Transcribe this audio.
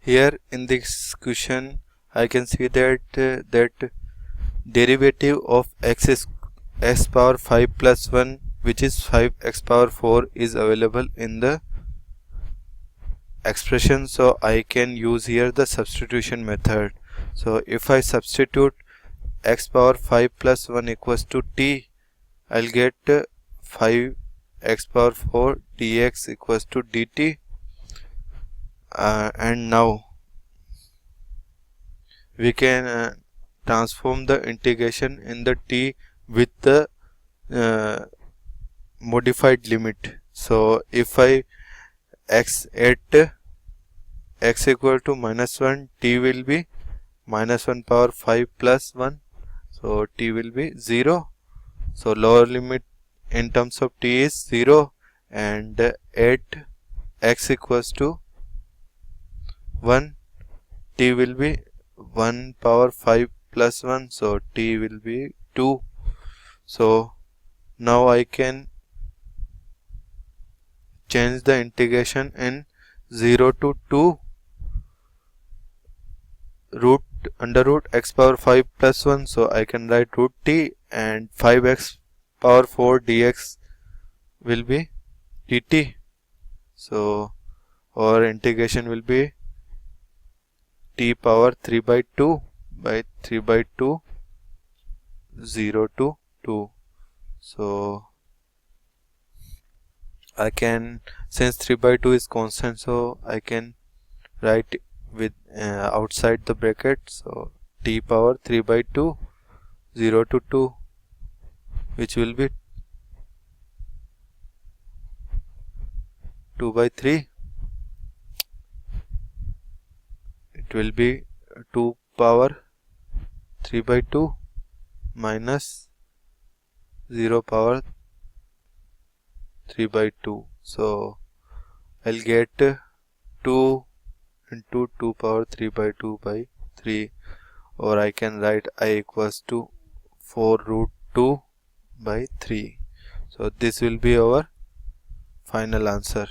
Here in this question I can see that that derivative of x is x power 5 plus 1, which is 5x power 4, is available in the expression. So I can use here the substitution method. So if I substitute x power 5 plus 1 equals to t, I'll get 5x power 4 dx equals to dt. And now we can transform the integration in the t with the modified limit. So if I x at x equal to minus 1, t will be minus 1 power 5 plus 1, so t will be 0. So lower limit in terms of t is 0, and at x equals to 1, t will be 1 power 5 plus 1, so t will be 2. So now I can change the integration in 0 to 2 root under root x power 5 plus 1, so I can write root t, and 5x power 4 dx will be dt. So our integration will be t power 3 by 2 by 3 by 2 0 to 2. So I can, since 3 by 2 is constant, so I can write with outside the bracket. So t power 3 by 2 0 to 2, which will be 2 by 3. It will be 2 power 3 by 2 minus 0 power 3 by 2. So I'll get 2 into 2 power 3 by 2 by 3, or I can write I equals to 4 root 2 by 3. So this will be our final answer.